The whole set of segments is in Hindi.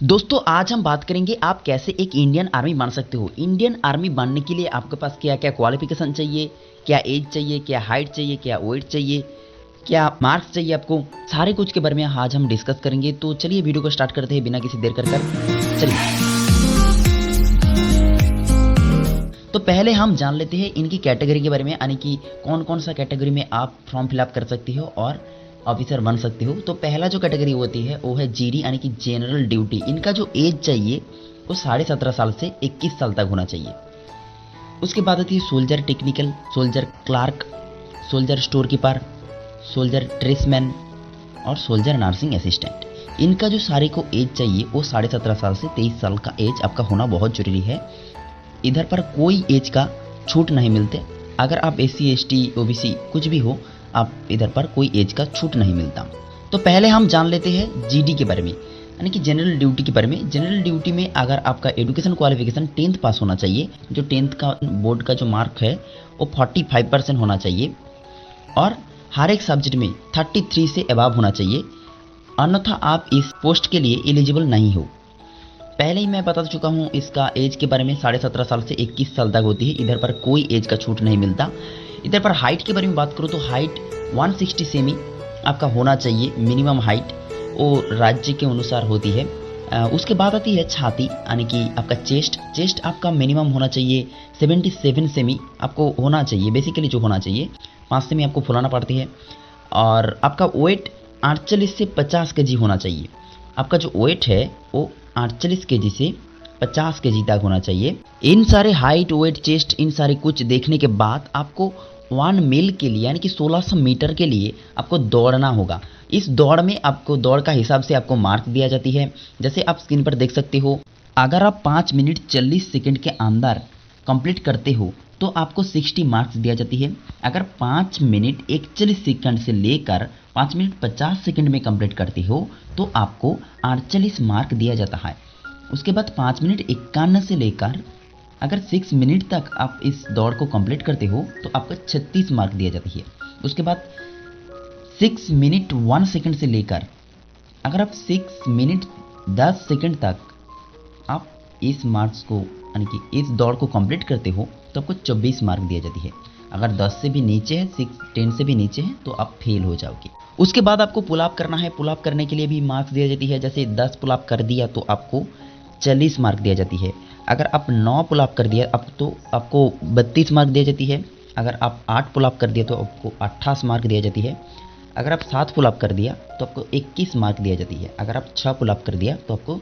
दोस्तों आज हम बात करेंगे आप कैसे एक इंडियन आर्मी बन सकते हो। इंडियन आर्मी बनने के लिए आपके पास क्या क्या क्वालिफिकेशन चाहिए, क्या एज चाहिए, क्या हाइट चाहिए, क्या वेट चाहिए, क्या मार्क्स चाहिए, आपको सारे कुछ के बारे में आज हम डिस्कस करेंगे। तो चलिए वीडियो को स्टार्ट करते हैं बिना किसी देर कर चलिए। तो पहले हम जान लेते हैं इनकी कैटेगरी के बारे में, यानी कि कौन कौन सा कैटेगरी में आप फॉर्म फिलअप कर सकते हो और ऑफिसर बन सकते हो। तो पहला जो कैटेगरी होती है वो है जीडी, यानी कि जनरल ड्यूटी। इनका जो एज चाहिए वो 17.5 साल से 21 साल तक होना चाहिए। उसके बाद आती है soldier technical, soldier clerk, soldier store keeper, soldier tradesman और सोल्जर नर्सिंग असिस्टेंट। इनका जो सारे को एज चाहिए वो 17.5 साल से 23 साल का एज आपका होना बहुत जरूरी है। इधर पर कोई एज का छूट नहीं मिलते। अगर आप SC ST OBC कुछ भी हो, आप इधर पर कोई एज का छूट नहीं मिलता। तो पहले हम जान लेते हैं जीडी के बारे में, यानी कि जनरल ड्यूटी के बारे में। जनरल ड्यूटी में अगर आपका एजुकेशन क्वालिफिकेशन 10th पास होना चाहिए, जो 10th का बोर्ड का जो मार्क है वो 45% होना चाहिए और हर एक सब्जेक्ट में 33 से अबव होना चाहिए, अन्यथा आप इस पोस्ट के लिए एलिजिबल नहीं हो। पहले ही मैं बता चुका हूँ इसका एज के बारे में, 17.5 साल से 21 साल तक होती है। इधर पर कोई एज का छूट नहीं मिलता। इधर पर हाइट के बारे में बात करूँ तो हाइट 160 सेमी आपका होना चाहिए मिनिमम हाइट, वो राज्य के अनुसार होती है। उसके बाद आती है छाती, यानी कि आपका चेस्ट आपका मिनिमम होना चाहिए 77 सेमी आपको होना चाहिए, बेसिकली जो होना चाहिए 5 सेमी आपको फुलाना पड़ती है। और आपका वेट 48 से 50 केजी होना चाहिए। आपका जो वेट है वो 48 केजी से 50 केजी तक होना चाहिए। इन सारे हाइट वेट चेस्ट इन सारे कुछ देखने के बाद आपको 1 मील के लिए, यानी कि 1600 मीटर के लिए आपको दौड़ना होगा। इस दौड़ में आपको दौड़ का हिसाब से आपको मार्क दिया जाती है। जैसे आप स्क्रीन पर देख सकते हो, अगर आप 5 मिनट 40 सेकंड के अंदर कंप्लीट करते हो तो आपको 60 मार्क्स दिया जाती है। अगर 5 मिनट 41 सेकंड से लेकर 5 मिनट 50 सेकंड में कंप्लीट करते हो तो आपको 48 मार्क दिया जाता है। उसके बाद 5 मिनट 51 से लेकर अगर 6 मिनट तक आप इस दौड़ को कंप्लीट करते हो तो आपको 36 मार्क दिया जाती है। उसके बाद 6 मिनट 1 सेकंड से लेकर अगर आप 6 मिनट 10 सेकंड तक आप इस मार्क्स को, यानी कि इस दौड़ को कंप्लीट करते हो तो आपको 24 मार्क दिया जाती है। अगर 10 से भी नीचे है, 10 से भी नीचे है तो आप फेल हो जाओगे। उसके बाद आपको पुल अप करना है। पुल अप करने के लिए भी मार्क्स दिया जाती है। जैसे 10 पुल अप कर दिया तो आपको 40 मार्क दिया जाती है। अगर आप 9 पुल अप कर दिया अब तो आपको 32 मार्क दिया जाती है। अगर आप 8 पुल अप कर दिया तो आपको 28 मार्क दिया जाती है। अगर आप 7 पुल अप कर दिया तो आपको 21 मार्क दिया जाती है। अगर आप 6 पुल अप कर दिया तो आपको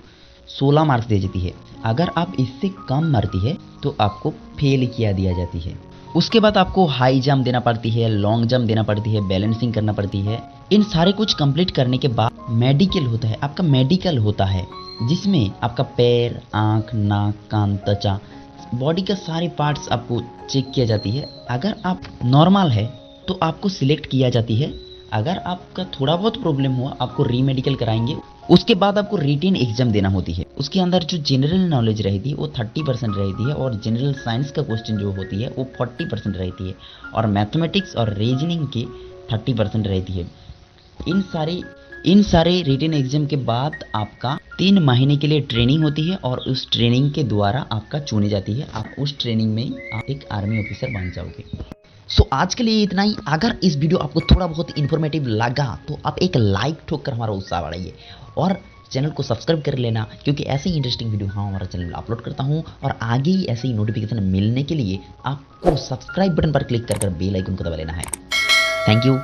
16 मार्क्स दी जाती है। अगर आप इससे कम मारती है तो आपको फेल किया दिया जाती है। उसके बाद आपको हाई जंप देना पड़ती है, लॉन्ग जंप देना पड़ती है, बैलेंसिंग करना पड़ती है। इन सारे कुछ कंप्लीट करने के बाद मेडिकल होता है, आपका मेडिकल होता है जिसमें आपका पैर, आँख, नाक, कान, त्वचा, बॉडी का सारे पार्ट्स आपको चेक किया जाती है। अगर आप नॉर्मल है तो आपको सिलेक्ट किया जाती है। अगर आपका थोड़ा बहुत प्रॉब्लम हुआ आपको रीमेडिकल कराएंगे। उसके बाद आपको रिटेन एग्जाम देना होती है। उसके अंदर जो जनरल नॉलेज रहती है वो 30% रहती है और जनरल साइंस का क्वेश्चन जो होती है वो 40% रहती है और मैथमेटिक्स और रीजनिंग की 30% रहती है। इन सारे रिटेन एग्जाम के बाद आपका 3 महीने के लिए ट्रेनिंग होती है और उस ट्रेनिंग के द्वारा आपका चुनी जाती है। आप उस ट्रेनिंग में आप एक आर्मी ऑफिसर बन जाओगे। आज के लिए इतना ही। अगर इस वीडियो आपको थोड़ा बहुत इन्फॉर्मेटिव लगा तो आप एक लाइक ठोक कर हमारा उत्साह बढ़ाइए और चैनल को सब्सक्राइब कर लेना, क्योंकि ऐसे ही इंटरेस्टिंग वीडियो हमारा चैनल अपलोड करता हूं और आगे ही ऐसे ही नोटिफिकेशन मिलने के लिए आपको सब्सक्राइब बटन पर क्लिक कर बेल आइकन को दबा लेना है। Thank you.